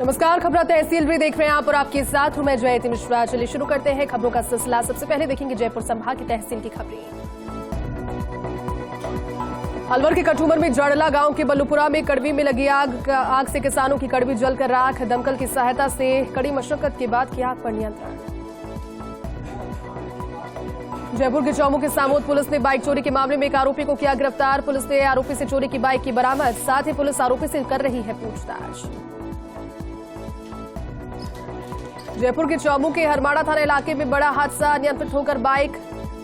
नमस्कार, खबरों तहसील भी देख रहे हैं आप और आपके साथ हूं मैं जयति मिश्रा। चलिए शुरू करते हैं खबरों का सिलसिला। सबसे पहले देखेंगे जयपुर संभाग की तहसील की खबरें। अलवर के कठूमर में जड़ला गांव के बल्लूपुरा में कड़वी में लगी आग से किसानों की कड़वी जलकर राख। दमकल की सहायता से कड़ी मशक्कत के बाद किया आग पर नियंत्रण। जयपुर के चौमू के सामोद पुलिस ने बाइक चोरी के मामले में एक आरोपी को किया गिरफ्तार। पुलिस ने आरोपी से चोरी की बाइक की बरामद, साथ ही पुलिस आरोपी से कर रही है पूछताछ। जयपुर के चौमू के हरमाड़ा थाना इलाके में बड़ा हादसा, अनियंत्रित होकर बाइक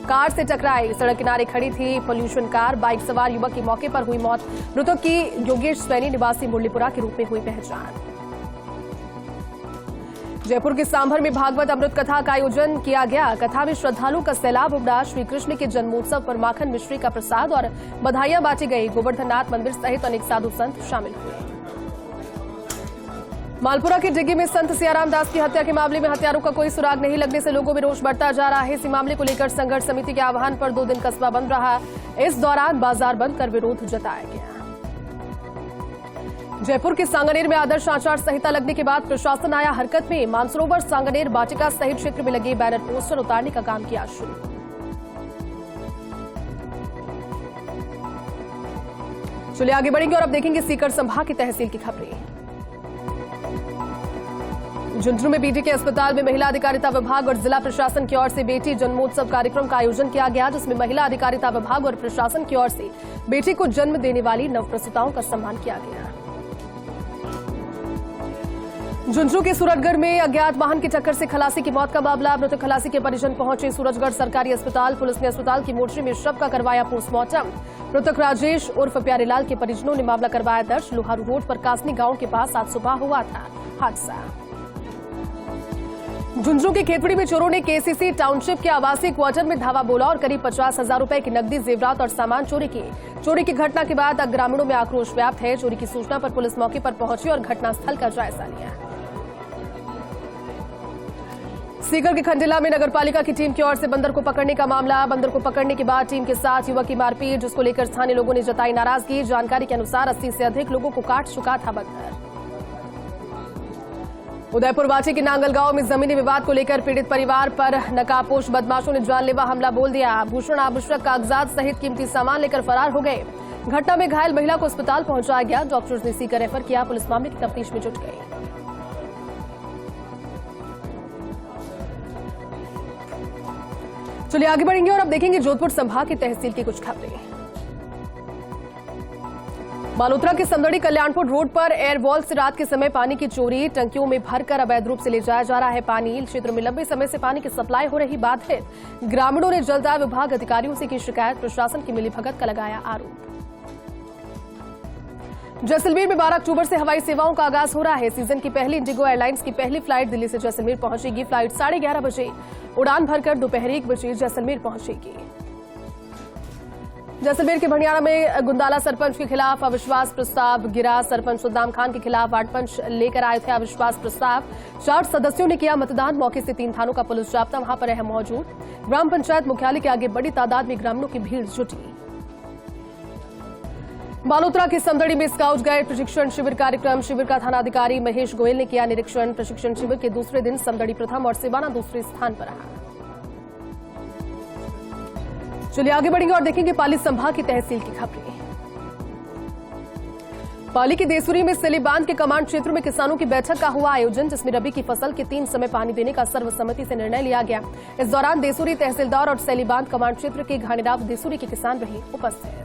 कार से टकराई। सड़क किनारे खड़ी थी पॉल्यूशन कार, बाइक सवार युवक की मौके पर हुई मौत। मृतक की योगेश सैनी निवासी मुरलीपुरा के रूप में हुई पहचान। जयपुर के सांभर में भागवत अमृत कथा का आयोजन किया गया। कथा में श्रद्धालुओं का सैलाब उमड़ा। श्री कृष्ण के जन्मोत्सव पर माखन मिश्री का प्रसाद और बधाइयां बांटी गई। गोवर्धननाथ मंदिर सहित अनेक साधु संत शामिल हुए। मालपुरा के डिग्गी में संत सियाराम दास की हत्या के मामले में हत्यारों का कोई सुराग नहीं लगने से लोगों में रोष बढ़ता जा रहा है। इसी मामले को लेकर संघर्ष समिति के आह्वान पर 2 दिन कस्बा बंद रहा। इस दौरान बाजार बंद कर विरोध जताया गया। जयपुर के सांगनेर में आदर्श आचार संहिता लगने के बाद प्रशासन आया हरकत में। मानसरोवर, सांगनेर, बाटिका सहित क्षेत्र में लगे बैनर पोस्टर उतारने का काम किया शुरू। चलिए आगे बढ़ेंगे और अब देखेंगे सीकर संभाग की तहसील की खबरें। झुंझुनू में बीटी के अस्पताल में महिला अधिकारिता विभाग और जिला प्रशासन की ओर से बेटी जन्मोत्सव कार्यक्रम का आयोजन किया गया, जिसमें महिला अधिकारिता विभाग और प्रशासन की ओर से बेटी को जन्म देने वाली नवप्रसूताओं का सम्मान किया गया। झुंझुनू के सूरजगढ़ में अज्ञात वाहन की टक्कर से खलासी की मौत का मामला। मृतक खलासी के परिजन पहुंचे सूरजगढ़ सरकारी अस्पताल। पुलिस ने अस्पताल की मोर्चरी में शव का करवाया पोस्टमार्टम। मृतक राजेश उर्फ प्यारेलाल के परिजनों ने मामला करवाया दर्ज। लोहारू रोड पर कासनी गांव के पास आज सुबह हुआ था हादसा। झुंझुनू के खेतड़ी में चोरों ने केसीसी टाउनशिप के आवासीय क्वार्टर में धावा बोला और करीब 50,000 रुपए की नकदी, जेवरात और सामान चोरी किए। चोरी की घटना के बाद ग्रामीणों में आक्रोश व्याप्त है। चोरी की सूचना पर पुलिस मौके पर पहुंची और घटनास्थल का जायजा लिया। सीकर के खंडेला में नगरपालिका की टीम की ओर से बंदर को पकड़ने का मामला। बंदर को पकड़ने के बाद टीम के साथ युवक की मारपीट, जिसको लेकर स्थानीय लोगों ने जताई नाराजगी। जानकारी के अनुसार 80 से अधिक लोगों को काट चुका था बंदर। उदयपुर वाटी के नांगल गांव में जमीनी विवाद को लेकर पीड़ित परिवार पर नकाबपोश बदमाशों ने जानलेवा हमला बोल दिया। आभूषण, आवश्यक कागजात सहित कीमती सामान लेकर फरार हो गए। घटना में घायल महिला को अस्पताल पहुंचाया गया। डॉक्टर्स ने सीकर रेफर किया। पुलिस मामले की तफ्तीश में जुट गई। चलिए आगे बढ़ेंगे और अब देखेंगे जोधपुर संभाग की तहसील की कुछ खबरें। बालोतरा के समदड़ी कल्याणपुर रोड पर एयर वॉल से रात के समय पानी की चोरी। टंकियों में भरकर अवैध रूप से ले जाया जा रहा है पानी। क्षेत्र में लंबे समय से पानी की सप्लाई हो रही बाधित। ग्रामीणों ने जलदाय विभाग अधिकारियों से की शिकायत। प्रशासन की मिलीभगत का लगाया आरोप। जैसलमेर में 12 अक्टूबर से हवाई सेवाओं का आगाज हो रहा है। सीजन की पहली इंडिगो एयरलाइंस की पहली फ्लाइट दिल्ली से जैसलमेर पहुंचेगी। फ्लाइट 11:30 बजे उड़ान भरकर दोपहर 1 बजे जैसलमेर पहुंचेगी। जैसलमेर के भंडियारा में गुंदाला सरपंच के खिलाफ अविश्वास प्रस्ताव गिरा। सरपंच सद्दाम खान के खिलाफ वार्ड पंच लेकर आए थे अविश्वास प्रस्ताव। 4 सदस्यों ने किया मतदान। मौके से 3 थानों का पुलिस जाब्ता वहां पर है मौजूद। ग्राम पंचायत मुख्यालय के आगे बड़ी तादाद में ग्रामीणों की भीड़ जुटी। बालोतरा के समदड़ी में स्काउट गाइड प्रशिक्षण शिविर कार्यक्रम। शिविर का थानाधिकारी महेश गोयल ने किया निरीक्षण। प्रशिक्षण शिविर के दूसरे दिन समदड़ी प्रथम और सिवाना दूसरे स्थान पर रहा। चलिए आगे बढ़ेंगे और देखेंगे पाली संभाग की तहसील की खबरें। पाली के देसुरी में सेली बांध के कमांड क्षेत्र में किसानों की बैठक का हुआ आयोजन, जिसमें रबी की फसल के 3 समय पानी देने का सर्वसम्मति से निर्णय लिया गया। इस दौरान देसुरी तहसीलदार और सेली बांध कमांड क्षेत्र के घानीराव देसुरी के किसान रहे उपस्थित।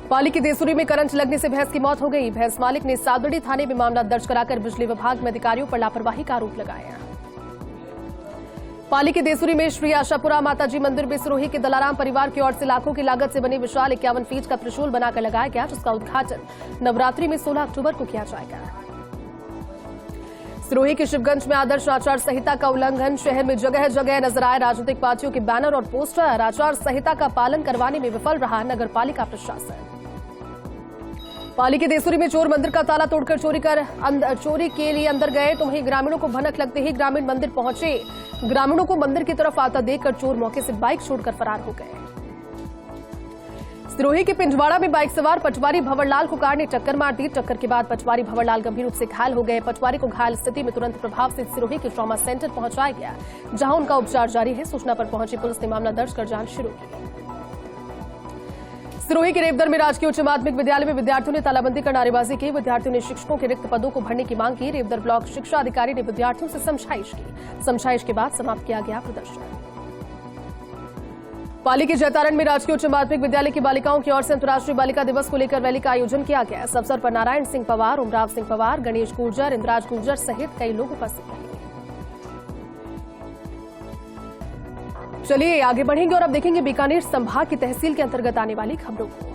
पाली के देसुरी में करंट लगने से भैंस की मौत हो गई। भैंस मालिक ने सादड़ी थाने में मामला दर्ज कराकर बिजली विभाग में अधिकारियों पर लापरवाही का आरोप लगाया। पाली के देसुरी में श्री आशापुरा माताजी मंदिर में सिरोही के दलाराम परिवार की ओर से लाखों की लागत से बने विशाल 51 फीट का त्रिशूल बनाकर लगाया गया, जिसका उद्घाटन नवरात्रि में 16 अक्टूबर को किया जाएगा। सिरोही के शिवगंज में आदर्श आचार संहिता का उल्लंघन। शहर में जगह जगह नजर आए राजनीतिक पार्टियों के बैनर और पोस्टर। आचार संहिता का पालन करवाने में विफल रहा नगर पालिका प्रशासन। पाली के देसुरी में चोर मंदिर का ताला तोड़कर चोरी के लिए अंदर गए, तो वहीं ग्रामीणों को भनक लगते ही ग्रामीण मंदिर पहुंचे। ग्रामीणों को मंदिर की तरफ आता देखकर चोर मौके से बाइक छोड़कर फरार हो गए। सिरोही के पिंजवाड़ा में बाइक सवार पटवारी भंवरलाल को कार ने टक्कर मार दी। टक्कर के बाद पटवारी भंवरलाल गंभीर रूप से घायल हो गए। पटवारी को घायल स्थिति में तुरंत प्रभाव से सिरोही के ट्रॉमा सेंटर पहुंचाया गया, जहां उनका उपचार जारी है। सूचना पर पहुंची पुलिस ने मामला दर्ज कर जांच शुरू की। सिरोही के रेवदर में राजकीय उच्च माध्यमिक विद्यालय में विद्यार्थियों ने तालाबंदी कर नारेबाजी की। विद्यार्थियों ने शिक्षकों के रिक्त पदों को भरने की मांग की। रेवदर ब्लॉक शिक्षा अधिकारी ने विद्यार्थियों से समझाइश की। समझाइश के बाद समाप्त किया गया प्रदर्शन। पाली के जैतारण में राजकीय उच्च माध्यमिक विद्यालय की बालिकाओं की ओर से अंतर्राष्ट्रीय बालिका दिवस को लेकर रैली का आयोजन किया गया। इस अवसर पर नारायण सिंह पवार, उमराव सिंह पवार, गणेश गुर्जर, इंद्राज गुर्जर सहित कई लोग उपस्थित रहे। चलिए आगे बढ़ेंगे और अब देखेंगे बीकानेर संभाग की तहसील के अंतर्गत आने वाली खबरों को।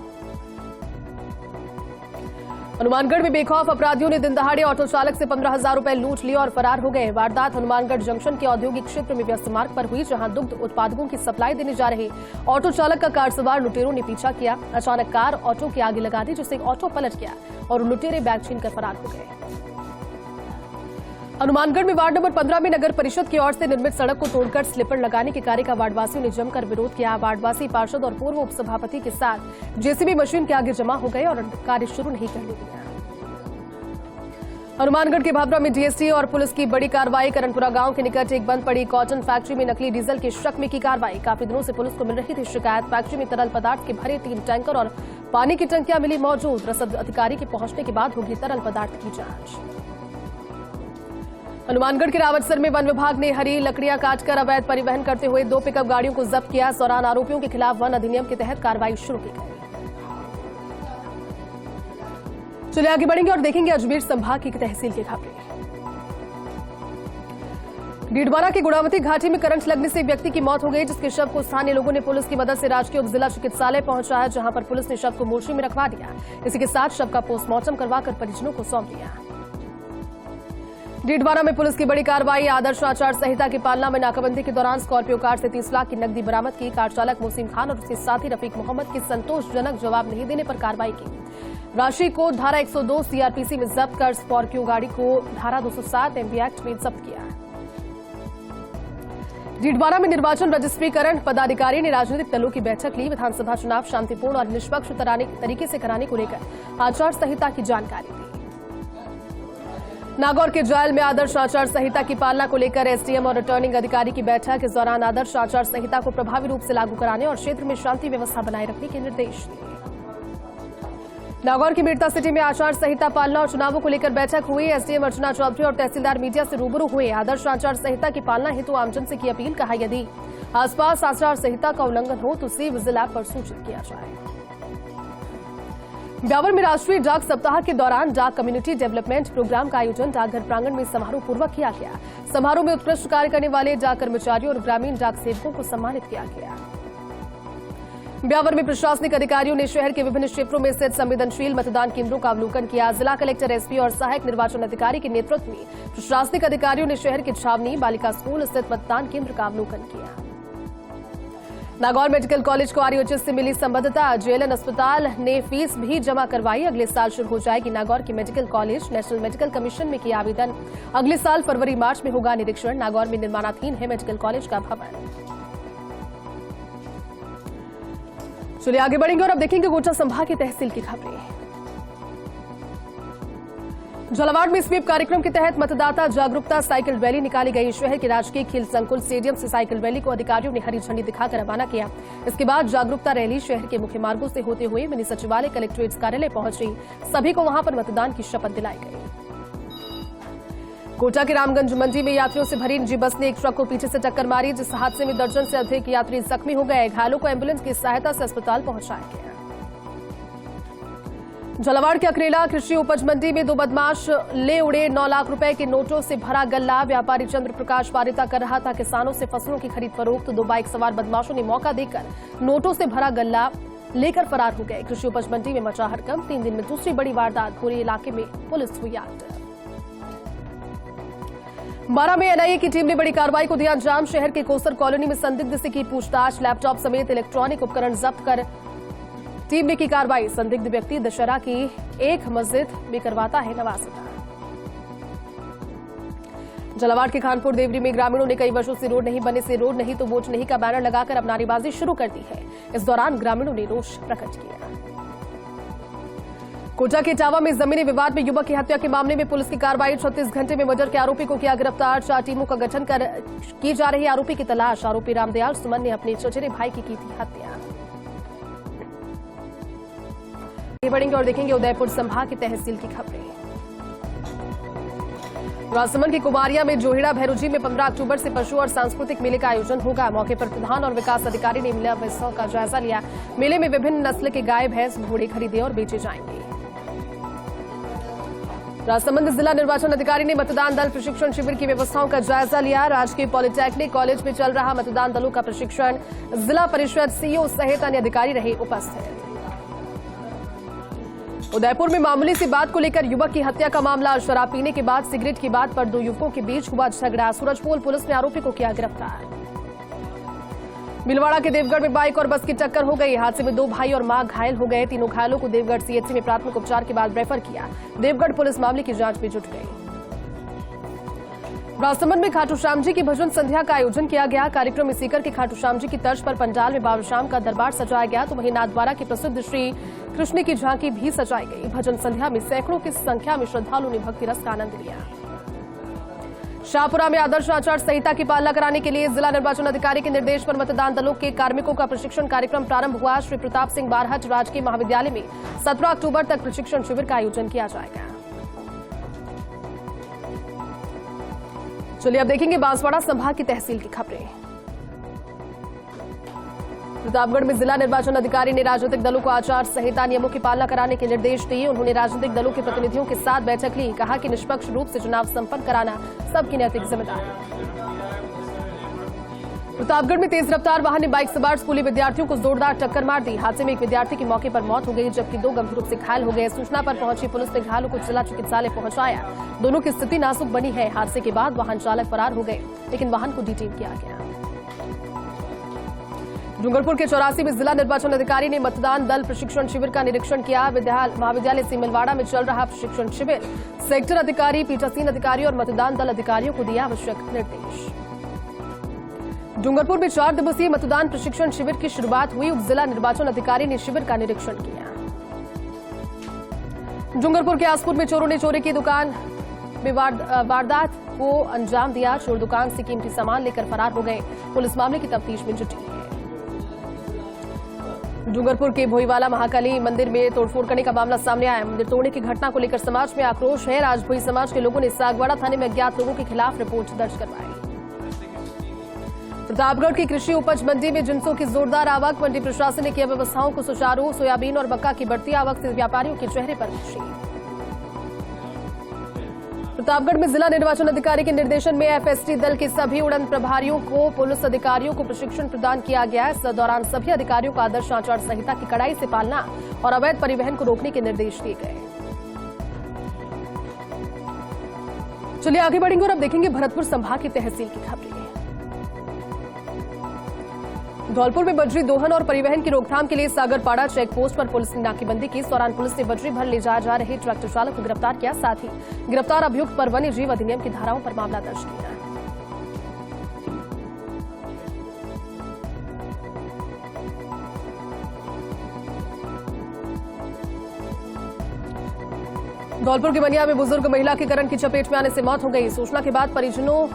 हनुमानगढ़ में बेखौफ अपराधियों ने दिन दहाड़े ऑटो चालक से 15,000 रुपए लूट लिए और फरार हो गए। वारदात हनुमानगढ़ जंक्शन के औद्योगिक क्षेत्र में व्यस्त मार्ग पर हुई, जहां दुग्ध उत्पादकों की सप्लाई देने जा रहे ऑटो चालक का कार सवार लुटेरों ने पीछा किया। अचानक कार ऑटो के आगे लगा दी, जिससे ऑटो पलट गया और लुटेरे बैग छीनकर फरार हो गए। हनुमानगढ़ में वार्ड नंबर 15 में नगर परिषद की ओर से निर्मित सड़क को तोड़कर स्लीपर लगाने के कार्य का वार्डवासियों ने जमकर विरोध किया। वार्डवासी पार्षद और पूर्व उपसभापति के साथ जेसीबी मशीन के आगे जमा हो गए और कार्य शुरू नहीं करने दिया। हनुमानगढ़ के भाभरा में डीएसटी और पुलिस की बड़ी कार्रवाई। करणपुरा गांव के निकट एक बंद पड़ी कॉटन फैक्ट्री में नकली डीजल के शक में की कार्रवाई। काफी दिनों से पुलिस को मिल रही थी शिकायत। फैक्ट्री में तरल पदार्थ के भरे 3 टैंकर और पानी की टंकियां मिली मौजूद। रसद अधिकारी के पहुंचने के बाद होगी तरल पदार्थ की जांच। हनुमानगढ़ के रावतसर में वन विभाग ने हरी लकड़ियां काटकर अवैध परिवहन करते हुए 2 पिकअप गाड़ियों को जब्त किया। इस दौरान आरोपियों के खिलाफ वन अधिनियम के तहत कार्रवाई शुरू की गई। चलिए आगे बढ़ेंगे और देखेंगे अजमेर संभाग की तहसील की खबरें। डीडवाना के गुड़ावती घाटी में करंट लगने से एक व्यक्ति की मौत हो गई, जिसके शव को स्थानीय लोगों ने पुलिस की मदद से राजकीय उप जिला चिकित्सालय पहुंचाया, जहां पर पुलिस ने शव को मोर्चे में रखवा दिया। इसी के साथ शव का पोस्टमार्टम करवाकर परिजनों को सौंप दिया। डीडवाना में पुलिस की बड़ी कार्रवाई। आदर्श आचार संहिता की पालना में नाकाबंदी के दौरान स्कॉर्पियो कार से 30 लाख की नकदी बरामद की। कार चालक मोहसिन खान और उसके साथी रफीक मोहम्मद की संतोषजनक जवाब नहीं देने पर कार्रवाई की। राशि को धारा 102 सीआरपीसी में जब्त कर स्कॉर्पियो गाड़ी को धारा 207 एमवी एक्ट में जब्त किया। डीडवाना में निर्वाचन रजिस्ट्रीकरण पदाधिकारी ने राजनीतिक दलों की बैठक ली। विधानसभा चुनाव शांतिपूर्ण और निष्पक्ष तरीके से कराने को लेकर आचार संहिता की जानकारी दी। नागौर के जायल में आदर्श आचार संहिता की पालना को लेकर एसडीएम और रिटर्निंग अधिकारी की बैठक। इस दौरान आदर्श आचार संहिता को प्रभावी रूप से लागू कराने और क्षेत्र में शांति व्यवस्था बनाए रखने के निर्देश दिए। नागौर की मीरता सिटी में आचार संहिता पालना और चुनावों को लेकर बैठक हुई। एसडीएम अर्चना चौधरी और तहसीलदार मीडिया से रूबरू हुए। आदर्श आचार संहिता की पालना हेतु आमजन से की अपील। कहा, यदि आसपास आचार संहिता का उल्लंघन हो तो उसे विजिल ऐप पर सूचित किया जाए। ब्यावर में राष्ट्रीय डाक सप्ताह के दौरान डाक कम्युनिटी डेवलपमेंट प्रोग्राम का आयोजन डाकघर प्रांगण में समारोह पूर्वक किया गया। समारोह में उत्कृष्ट कार्य करने वाले डाक कर्मचारियों और ग्रामीण डाक सेवकों को सम्मानित किया गया। ब्यावर में प्रशासनिक अधिकारियों ने शहर के विभिन्न क्षेत्रों में स्थित संवेदनशील मतदान केंद्रों का अवलोकन किया। जिला कलेक्टर, एसपी और सहायक निर्वाचन अधिकारी के नेतृत्व में प्रशासनिक अधिकारियों ने शहर के छावनी बालिका स्कूल स्थित मतदान केंद्र का अवलोकन किया। नागौर मेडिकल कॉलेज को आरयूएचएस से मिली संबद्धता। जेएलएन अस्पताल ने फीस भी जमा करवाई। अगले साल शुरू हो जाएगी नागौर की medical college. National medical commission में किया आवेदन। अगले साल फरवरी मार्च में होगा निरीक्षण। नागौर में निर्माणाधीन है मेडिकल कॉलेज का भवन। चलिए आगे बढ़ेंगे और अब देखेंगे गोड्डा संभाग की तहसील की खबरें। झालावाड़ में स्वीप कार्यक्रम के तहत मतदाता जागरूकता साइकिल रैली निकाली गई। शहर के राजकीय खेल संकुल स्टेडियम से साइकिल रैली को अधिकारियों ने हरी झंडी दिखाकर रवाना किया। इसके बाद जागरूकता रैली शहर के मुख्य मार्गों से होते हुए मिनी सचिवालय कलेक्ट्रेट कार्यालय पहुंची। सभी को वहां पर मतदान की शपथ दिलाई गई। कोटा के रामगंज मंडी में यात्रियों से भरी निजी बस ने एक ट्रक को पीछे से टक्कर मारी, जिस हादसे में दर्जन से अधिक यात्री जख्मी हो गए। घायलों को एम्बुलेंस की सहायता से अस्पताल पहुंचाया गया। झालावाड़ के अकरेला कृषि उपज मंडी में 2 बदमाश ले उड़े 9 लाख रुपए के नोटों से भरा गल्ला। व्यापारी चंद्र प्रकाश पारिता कर रहा था किसानों से फसलों की खरीद फरोख्त। 2 बाइक सवार बदमाशों ने मौका देकर नोटों से भरा गल्ला लेकर फरार हो गए। कृषि उपज मंडी में मचा हड़कंप। 3 दिन में दूसरी बड़ी वारदात। पूरे इलाके में पुलिस हुई एक्टिव। बारा में एनआईए की टीम ने बड़ी कार्रवाई को दिया अंजाम। शहर के कोसर कॉलोनी में संदिग्ध से की पूछताछ। लैपटॉप समेत इलेक्ट्रॉनिक उपकरण जब्त कर टीम ने की कार्रवाई। संदिग्ध व्यक्ति दशहरा की एक मस्जिद में करवाता है नवाज़ता। झालावाड़ के खानपुर देवरी में ग्रामीणों ने कई वर्षों से रोड नहीं बनने से रोड नहीं तो वोट नहीं का बैनर लगाकर अब नारेबाजी शुरू कर दी है। इस दौरान ग्रामीणों ने रोष प्रकट किया। कोटा के इटावा में जमीनी विवाद में युवक की हत्या के मामले में पुलिस की कार्रवाई। 36 घंटे में मर्डर के आरोपी को किया गिरफ्तार। 4 टीमों का गठन कर की जा रही आरोपी की तलाश। आरोपी रामदयाल सुमन ने अपने चचेरे भाई की थी हत्या। आगे बढ़ेंगे और देखेंगे उदयपुर संभाग की तहसील की खबरें। राजसमंद की कुमारिया में जोहिड़ा भैरूजी में 15 अक्टूबर से पशु और सांस्कृतिक मेले का आयोजन होगा। मौके पर प्रधान और विकास अधिकारी ने मेला उत्सव का जायजा लिया। मेले में विभिन्न नस्ल के गाय भैंस घोड़े खरीदे और बेचे जाएंगे। राजसमंद जिला निर्वाचन अधिकारी ने मतदान दल प्रशिक्षण शिविर की व्यवस्थाओं का जायजा लिया। राजकीय पॉलिटेक्निक कॉलेज में चल रहा मतदान दलों का प्रशिक्षण। जिला परिषद सीईओ सहित अन्य अधिकारी रहे उपस्थित। उदयपुर में मामूली सी बात को लेकर युवक की हत्या का मामला। शराब पीने के बाद सिगरेट की बात पर 2 युवकों के बीच हुआ झगड़ा। सूरजपोल पुलिस ने आरोपी को किया गिरफ्तार। भीलवाड़ा के देवगढ़ में बाइक और बस की टक्कर हो गई। हादसे में 2 भाई और मां घायल हो गए। तीनों घायलों को देवगढ़ सीएचसी में प्राथमिक उपचार के बाद रेफर किया। देवगढ़ पुलिस मामले की जांच में जुट गई। राजसमंद में खाटू श्याम जी की भजन संध्या का आयोजन किया गया। कार्यक्रम में सीकर के खाटू श्याम जी की तर्ज पर पंडाल में बाबा श्याम का दरबार सजाया गया तो वहीं नाथद्वारा के प्रसिद्ध श्री कृष्ण की झांकी भी सजाई गई। भजन संध्या में सैकड़ों की संख्या में श्रद्धालुओं ने भक्ति रस का आनंद लिया। शाहपुरा में आदर्श आचार संहिता की पालना कराने के लिए जिला निर्वाचन अधिकारी के निर्देश पर मतदान दलों के कार्मिकों का प्रशिक्षण कार्यक्रम प्रारंभ हुआ। श्री प्रताप सिंह बारहट राजकीय महाविद्यालय में 17 अक्टूबर तक प्रशिक्षण शिविर का आयोजन किया जाएगा। चलिए अब देखेंगे बांसवाड़ा संभाग की तहसील की खबरें। प्रतापगढ़ में जिला निर्वाचन अधिकारी ने राजनीतिक दलों को आचार संहिता नियमों की पालना कराने के निर्देश दिए। उन्होंने राजनीतिक दलों के प्रतिनिधियों के साथ बैठक ली। कहा कि निष्पक्ष रूप से चुनाव संपन्न कराना सबकी नैतिक जिम्मेदारी है। प्रतापगढ़ में तेज रफ्तार वाहन ने बाइक सवार स्कूली विद्यार्थियों को जोरदार टक्कर मार दी। हादसे में एक विद्यार्थी की मौके पर मौत हो गई जबकि 2 गंभीर रूप से घायल हो गए। सूचना पर पहुंची पुलिस ने घायलों को जिला चिकित्सालय पहुंचाया। दोनों की स्थिति नाजुक बनी है। हादसे के बाद वाहन चालक फरार हो गए लेकिन वाहन को डिटेन किया गया। डूंगरपुर के 84 में जिला निर्वाचन अधिकारी ने मतदान दल प्रशिक्षण शिविर का निरीक्षण किया। महाविद्यालय सिमलवाड़ा में चल रहा प्रशिक्षण शिविर सेक्टर अधिकारी, पीठासीन अधिकारी और मतदान दल अधिकारियों को दिया आवश्यक निर्देश। डूंगरपुर में 4 दिवसीय मतदान प्रशिक्षण शिविर की शुरुआत हुई। उप जिला निर्वाचन अधिकारी ने शिविर का निरीक्षण किया। डूंगरपुर के आसपुर में चोरों ने चोरी की दुकान में वारदात को अंजाम दिया। चोर दुकान से कीमती सामान लेकर फरार हो गए। पुलिस मामले की तफ्तीश में जुटी है। डूंगरपुर के भोईवाला महाकाली मंदिर में तोड़फोड़ करने का मामला सामने आया। मंदिर तोड़ने की घटना को लेकर समाज में आक्रोश है। राजभोई समाज के लोगों ने सागवाड़ा थाने में अज्ञात लोगों के खिलाफ रिपोर्ट दर्ज करवाई। प्रतापगढ़ की कृषि उपज मंडी में जिंसों की जोरदार आवक। मंडी प्रशासन ने किया व्यवस्थाओं को सुचारू। सोयाबीन और मक्का की बढ़ती आवक से व्यापारियों के चेहरे पर खुशी। प्रतापगढ़ में जिला निर्वाचन अधिकारी के निर्देशन में एफएसटी दल के सभी उड़न प्रभारियों को पुलिस अधिकारियों को प्रशिक्षण प्रदान किया गया। इस दौरान सभी अधिकारियों को आदर्श आचार संहिता की कड़ाई से पालना और अवैध परिवहन को रोकने के निर्देश दिए गए। चलिए आगे बढ़ेंगे और अब देखेंगे भरतपुर संभाग की तहसील की खबरें। धौलपुर में बजरी दोहन और परिवहन की रोकथाम के लिए सागरपाड़ा चेक पोस्ट पर पुलिस ने नाकेबंदी की। इस दौरान पुलिस ने बजरी भर ले जा रहे ट्रैक्टर चालक को गिरफ्तार किया। साथ ही गिरफ्तार अभियुक्त पर वन्य जीव अधिनियम की धाराओं पर मामला दर्ज किया। धौलपुर के बनिया में बुजुर्ग महिला की करंट की चपेट में आने से मौत हो गई। सूचना के बाद परिजनों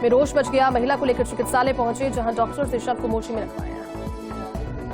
में रोष मच गया। महिला को लेकर चिकित्सालय पहुंचे जहां डॉक्टर से शव को मोर्चे में रखवाया।